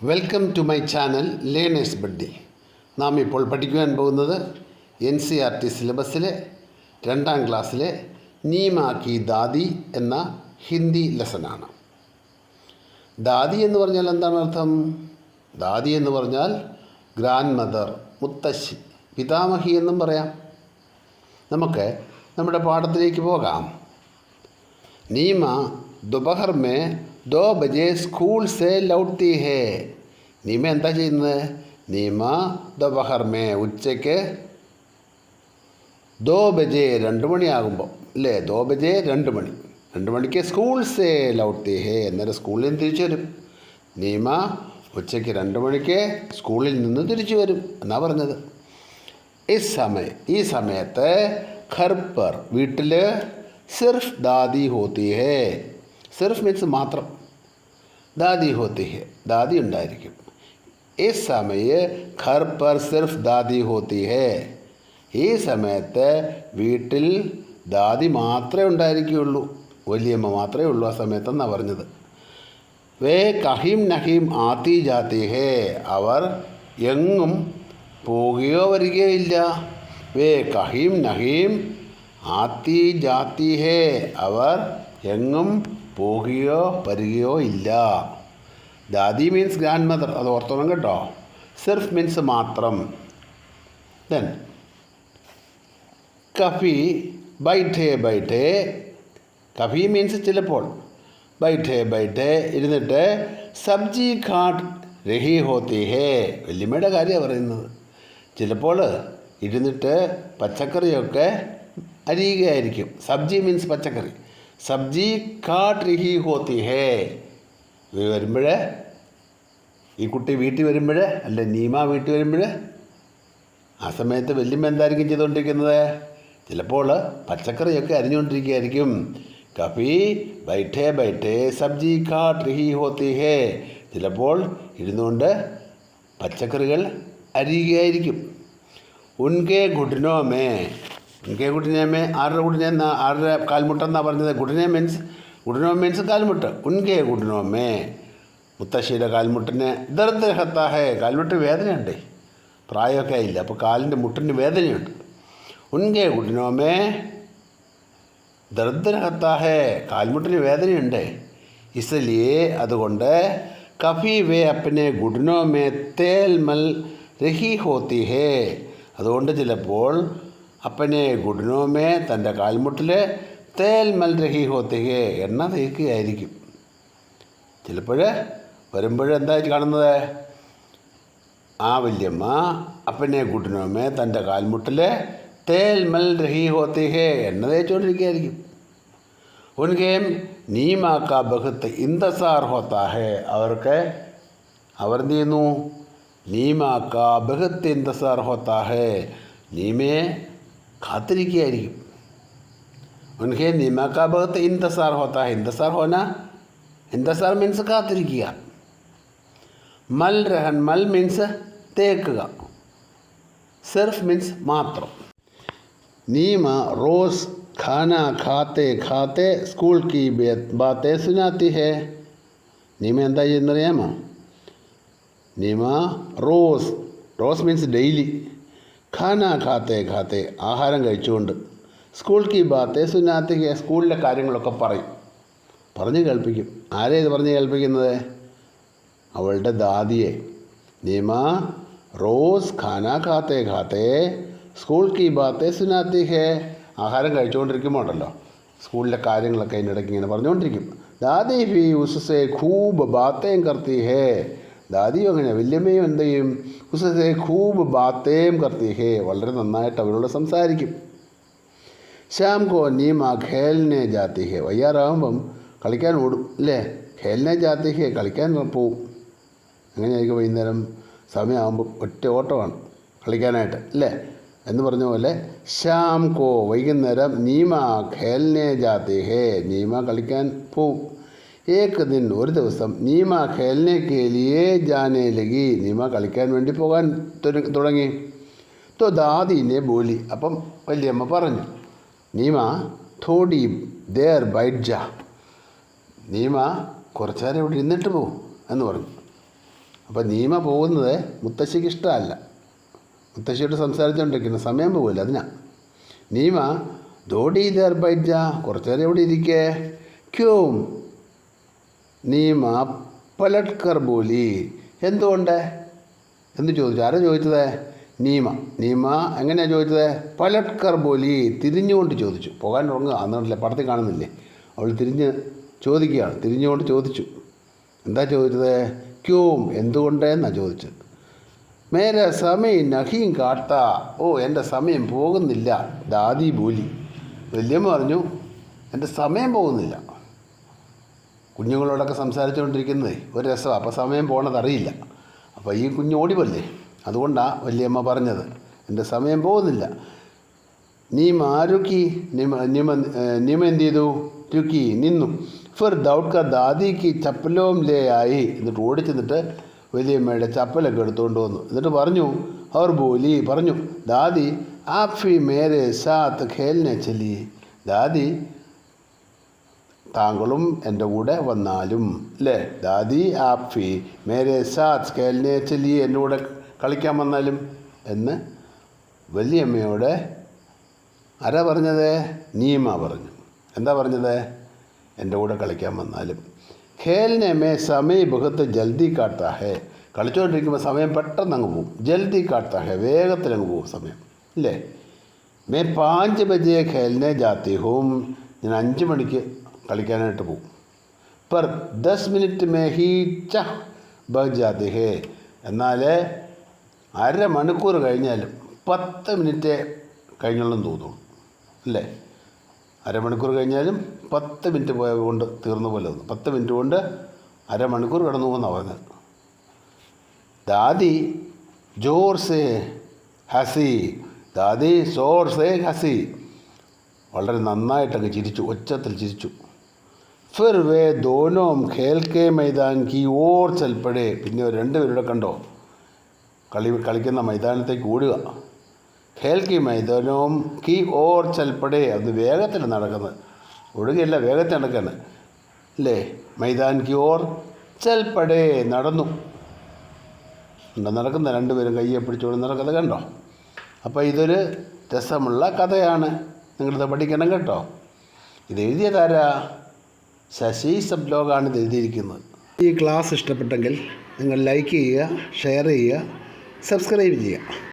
Welcome to my channel Learners Buddy. നാം ഇപ്പോൾ പഠിക്കുവാൻ പോകുന്നത് NCERT സിലബസിലെ 2ാം ക്ലാസ്സിലെ നീമാ കി ദാദി എന്ന ഹിന്ദി ലെസനാണ്. ദാദി എന്ന് പറഞ്ഞാൽ എന്താണ് അർത്ഥം? ദാദി എന്ന് പറഞ്ഞാൽ ഗ്രാൻഡ് മദർ, മുത്തശ്ശി, പിതാമഹി എന്നും പറയാം. നമുക്ക് നമ്മുടെ പാഠത്തിലേക്ക് പോകാം. നീമ ദോപഹർ മേ 2 ബജെ സ്കൂൾ സേ ലൗട്ടി ഹേ. നീമ എന്താ ചെയ്യുന്നത്? നീമ ദോപഹർ മേ ഉച്ചയ്ക്ക് 2 ബജെ 2 മണിയാകുമ്പോൾ അല്ലേ, 2 ബജെ 2 മണി, 2 മണിക്ക് സ്കൂൾ സേ ലൗട്ടി ഹേ. അന്നേരം സ്കൂളിൽ നിന്ന് തിരിച്ചു വരും. നീമ ഉച്ചയ്ക്ക് 2 മണിക്ക് സ്കൂളിൽ നിന്ന് തിരിച്ചു വരും എന്നാണ് പറഞ്ഞത്. ഈ സമയത്ത് ഘർ പർ വീട്ടിൽ സിർഫ് ദാദി ഹോത്തി ഹേ. സിർഫ് മീൻസ് മാത്രം, ദാദി ഹോത്തി ഹേ, ദാദി ഉണ്ടായിരിക്കും. ഈ സമയം ഘർ പർ സിർഫ് ദാദി ഹോത്തി ഹേ. ഈ സമയത്ത് വീട്ടിൽ ദാദി മാത്രമേ ഉണ്ടായിരിക്കുകയുള്ളൂ, വലിയമ്മ മാത്രമേ ഉള്ളൂ ആ സമയത്തെന്നാണ് പറഞ്ഞത്. വേ കഹീം നഹീം ആത്തി ജാത്തി ഹേ. അവർ എങ്ങും പോകുകയോ വരികയോ ഇല്ല. വേ കഹീം നഹീം ആത്തി ജാത്തി ഹേ. അവർ എങ്ങും പോകുകയോ വരികയോ ഇല്ല. ദാദി മീൻസ് ഗ്രാൻഡ് മദർ, അത് ഓർത്തോണം കേട്ടോ. സിർഫ് മീൻസ് മാത്രം. ദെൻ കഫി ബൈഠേ ബൈഠേ. കഫി മീൻസ് ചിലപ്പോൾ, ബൈഠേ ബൈഠേ ഇരുന്നിട്ട് സബ്ജി ഘാട്ട് രഹി ഹോത്തി ഹേ. വല്യമ്മയുടെ കാര്യമാണ് പറയുന്നത്. ചിലപ്പോൾ ഇരുന്നിട്ട് പച്ചക്കറിയൊക്കെ അരിയുകയായിരിക്കും. സബ്ജി മീൻസ് പച്ചക്കറി. സബ്ജി കാട്ട് രഹി ഹോത്തി ഹേ. വരുമ്പോൾ ഈ കുട്ടി വീട്ടിൽ വരുമ്പോൾ, അല്ല നീമ വീട്ടിൽ വരുമ്പോൾ ആ സമയത്ത് വല്യമ്മ എന്തായിരിക്കും ചെയ്തുകൊണ്ടിരിക്കുന്നത്? ചിലപ്പോൾ പച്ചക്കറിയൊക്കെ അരിഞ്ഞുകൊണ്ടിരിക്കുകയായിരിക്കും. കഫി ബൈഠേ ബൈഠേ സബ്ജി കാട്ട് രഹി ഹോത്തി ഹേ. ചിലപ്പോൾ ഇരുന്നുകൊണ്ട് പച്ചക്കറികൾ അരിയുകയായിരിക്കും. ഉൻകെ ഘുട്നോ മേ. ഉൻകെ ഘുട്നെ മേ ആരുടെ ഘുട്നെ, ആരുടെ കാൽമുട്ടെന്നാണ് പറഞ്ഞത്? ഘുട്നോ മീൻസ് കാൽമുട്ട്. ഉൻകെ ഘുട്നോ മേ, മുത്തശ്ശിയുടെ കാൽമുട്ടിന് ദർദ് ഹത്താ ഹേ. കാൽമുട്ട് വേദനയുണ്ട്, പ്രായമൊക്കെ ആയില്ല, അപ്പോൾ കാലിൻ്റെ മുട്ടിന് വേദനയുണ്ട്. ഉൻകെ ഘുട്നോ മേ ദർദ് ഹത്താ ഹേ. കാൽമുട്ടിന് വേദനയുണ്ട്. ഇസ്ലിയേ അതുകൊണ്ട് കഫി വേ അപ്പനെ ഘുട്നോ മേ തേൽ മൽ രഹി ഹോത്തി ഹേ. അതുകൊണ്ട് ചിലപ്പോൾ അപ്പനെ ഘുട്നോ മേ തൻ്റെ കാൽമുട്ടിൽ തേൽ മൽ രഹി ഹോത്തി ഹേ, എണ്ണ തേക്കുകയായിരിക്കും. ചിലപ്പോൾ വരുമ്പോഴെന്താ കാണുന്നത്? ആ വല്യമ്മ അപ്പനെ ഘുട്നോ മേ തൻ്റെ കാൽമുട്ടിൽ തേൽ മൽ രഹി ഹോത്തി ഹേ, എണ്ണ തേച്ചുകൊണ്ടിരിക്കുകയായിരിക്കും. ഉൻകേം നീമ കാ ബഹുത്ത് ഇന്തസാർ ഹോത്താ ഹേ. അവർ എന്ത് ചെയ്യുന്നു? നീമ കാ ബഹുത്ത് ഇന്തസാർ ഹോത്താ ഹേ. നീമയെ കാത്തിരിക്കുകയായിരിക്കും. ഉൻകെ നീമ കാ ബഹുത്ത് ഇന്തസാർ ഹോത്താ ഹേ. ഇന്തസാർ ഹോന, ഇന്തസാർ മീൻസ് കാത്തിരിക്കുക. മൽ രഹൻ, മൽ മീൻസ് തേക്കുക. സിർഫ് മീൻസ് മാത്രം. നീമ റോസ് ഖാന ഖാത്തെ ഖാത്തെ സ്കൂൾ കി ബാത്തേ സുനാത്തി ഹേ. നീമ എന്താ ചെയ്യുന്നറിയാമോ? നീമ റോസ് മീൻസ് ഡെയിലി, ഖാന ഖാത്തെ ഖാത്തെ ആഹാരം കഴിച്ചുകൊണ്ട്, സ്കൂൾ കി ബാത്തേ സുനാത്തി ഹേ സ്കൂളിലെ കാര്യങ്ങളൊക്കെ പറഞ്ഞ് കേൾപ്പിക്കും. ആരെ ഇത് പറഞ്ഞ് കേൾപ്പിക്കുന്നത്? അവളുടെ ദാദിയെ. നീമ റോസ് ഖാന ഖാത്തെ ഖാത്തെ സ്കൂൾ കി ബാത്തേ സുനാത്തി ഹേ. ആഹാരം കഴിച്ചുകൊണ്ടിരിക്കുമ്പോൾ ഉണ്ടല്ലോ, സ്കൂളിലെ കാര്യങ്ങളൊക്കെ അതിൻ്റെ ഇടയ്ക്ക് ഇങ്ങനെ പറഞ്ഞുകൊണ്ടിരിക്കും. ദാദി ഭി ഉസ്സേ ഖൂബ് ബാത്തേം കർത്തി ഹേ. ദാദിയും അങ്ങനെ, വല്യമ്മയും എന്ത് ചെയ്യും? ഉസ്സേ ഖൂബ് ബാത്തേം കർത്തി ഹേ, വളരെ നന്നായിട്ട് അവരോട് സംസാരിക്കും. ശ്യാം കോ നീമ ഖേൽനെ ജാത്തി ഹേ. വയ്യാറാകുമ്പം കളിക്കാൻ ഓടും അല്ലേ? ഖേൽനെ ജാത്തി ഹേ, കളിക്കാൻ പോവും. അങ്ങനെയായിരിക്കും. വൈകുന്നേരം സമയമാകുമ്പോൾ ഒറ്റ ഓട്ടമാണ് കളിക്കാനായിട്ട് അല്ലേ എന്ന് പറഞ്ഞ പോലെ, ശ്യാം കോ വൈകുന്നേരം നീമ ഖേൽനെ ജാത്തി ഹേ, നീമ കളിക്കാൻ പോവും. ഏക് ദിൻ ഒരു ദിവസം നീമ ഖേൽനെ കെ ലിയേ ജാനേ ലഗി. നീമ കളിക്കാൻ വേണ്ടി പോകാൻ തുടങ്ങി. തോ ദാദീനെ ബോലി. അപ്പം വല്യമ്മ പറഞ്ഞു, നീമ തോടി ദേർ ബൈറ്റ് ജാ. നീമ കുറച്ചു നേരം ഇവിടെ ഇരുന്നിട്ട് പോകും എന്ന് പറഞ്ഞു. അപ്പോൾ നീമ പോകുന്നത് മുത്തശ്ശിക്ക് ഇഷ്ടമല്ല. മുത്തശ്ശിയോട് സംസാരിച്ചുകൊണ്ടിരിക്കുന്നു, സമയം പോകില്ല അതിനാ. നീമ ദോടി ഇതർ ബൈജ, കുറച്ച് നേരം ഇവിടെ ഇരിക്കേ. ക്യോം നീമ പലട്കർ ബോലി, എന്തുകൊണ്ട് എന്ന് ചോദിച്ചു. ആരാ ചോദിച്ചത്? നീമ. നീമ എങ്ങനെയാണ് ചോദിച്ചത്? പലട്കർ ബോലി, തിരിഞ്ഞുകൊണ്ട് ചോദിച്ചു. പോകാൻ തുടങ്ങുക, അന്നിട്ടില്ലേ പടത്തിൽ കാണുന്നില്ലേ, അവൾ തിരിഞ്ഞ് ചോദിക്കുകയാണ്. തിരിഞ്ഞുകൊണ്ട് ചോദിച്ചു. എന്താ ചോദിച്ചത്? ക്യോം എന്തുകൊണ്ട് എന്നാണ് ചോദിച്ചത്. മേരെ സമയം നഹീം കാട്ട, ഓ എൻ്റെ സമയം പോകുന്നില്ല. ദാദി ബോലി, വല്യമ്മ പറഞ്ഞു എൻ്റെ സമയം പോകുന്നില്ല. കുഞ്ഞുങ്ങളോടൊക്കെ സംസാരിച്ചുകൊണ്ടിരിക്കുന്നത് ഒരു രസമാണ്, അപ്പോൾ സമയം പോകണത് അറിയില്ല. അപ്പോൾ ഈ കുഞ്ഞ് ഓടിപ്പല്ലേ, അതുകൊണ്ടാണ് വല്യമ്മ പറഞ്ഞത് എൻ്റെ സമയം പോകുന്നില്ല. നീമ രുക്കി, നീമ എന്ത് ചെയ്തു? രുക്കി, നിന്നു. ഫിർ ദൗഡ്ക ദാദിക്ക് ചപ്പലോം ലേ ആയി, എന്നിട്ട് ഓടിച്ചെന്നിട്ട് വലിയമ്മയുടെ ചപ്പലൊക്കെ എടുത്തുകൊണ്ട് വന്നു. എന്നിട്ട് പറഞ്ഞു, അവർ ബോലി പറഞ്ഞു, ദാദി ആഫി മേരെ സാത്ത് ഖേൽനെ ചലി, ദാദി താങ്കളും എൻ്റെ കൂടെ വന്നാലും, അല്ലേ? ദാദി ആഫി മേരെ സാത്ത് ഖേൽനെ ചലി, എൻ്റെ കൂടെ കളിക്കാൻ വന്നാലും എന്ന് വലിയമ്മയോട് ആരാ പറഞ്ഞത്? നീമ പറഞ്ഞു. എന്താ പറഞ്ഞത്? എൻ്റെ കൂടെ കളിക്കാൻ വന്നാലും. ഖേൽനെ മേ സമയ ബഹത്ത് ജൽദി കാട്ടാ ഹേ, കളിച്ചുകൊണ്ടിരിക്കുമ്പോൾ സമയം പെട്ടെന്ന് അങ്ങ് പോവും. ജൽദി കാട്ടാ ഹേ, വേഗത്തിൽ അങ്ങ് പോവും സമയം, ഇല്ലേ? മേ 5 ബജെ ഖേൽനെ ജാത്തി ഹൂം, ഞാൻ 5 മണിക്ക് കളിക്കാനായിട്ട് പോവും. പർ 10 മിനിറ്റ് മേ ഹീ ചഹ് ബഹ് ജാതി ഹേ, എന്നാൽ അരമണിക്കൂർ കഴിഞ്ഞാലും 10 മിനിറ്റ് കഴിഞ്ഞോളും തോന്നുള്ളൂ, അല്ലേ? അരമണിക്കൂർ കഴിഞ്ഞാലും 10 മിനിറ്റ് പോയ കൊണ്ട് തീർന്ന പോലെ തോന്നും. 10 മിനിറ്റ് കൊണ്ട് അരമണിക്കൂർ കിടന്നു പോകുന്നാണ് പറഞ്ഞത്. ദാദി ജോർ സേ ഹസി, ദാദി സോർ സേ ഹസി, വളരെ നന്നായിട്ടങ്ങ് ചിരിച്ചു, ഒച്ചത്തിൽ ചിരിച്ചു. ഫിർ വേ ദോനോം ഖേൽ കെ മൈതാൻ കി ഓർ ചൽപ്പടേ, പിന്നെ രണ്ടുപേരുടെ കണ്ടോ കളിക്കുന്ന മൈതാനത്തേക്ക് ഓടുക. ഖേൽ കി മൈതാനവും കി ഓർ ചൽപ്പടേ, അത് വേഗത്തിൽ നടക്കുന്നത്, ഒടുകയല്ല വേഗത്തിൽ നടക്കുകയാണ്, അല്ലേ? മൈതാൻ കി ഓർ ചൽപ്പടേ, നടന്നു. നടക്കുന്ന രണ്ടുപേരും കയ്യെ പിടിച്ചുകൊണ്ട് നടക്കുന്നത് കണ്ടോ? അപ്പോൾ ഇതൊരു രസമുള്ള കഥയാണ്, നിങ്ങളിത് പഠിക്കണം കേട്ടോ. ഇത് എഴുതിയതാരാ? ശശി സബ്ലോഗാണ് ഇത് എഴുതിയിരിക്കുന്നത്. ഈ ക്ലാസ് ഇഷ്ടപ്പെട്ടെങ്കിൽ നിങ്ങൾ ലൈക്ക് ചെയ്യുക, ഷെയർ ചെയ്യുക, സബ്സ്ക്രൈബ് ചെയ്യുക.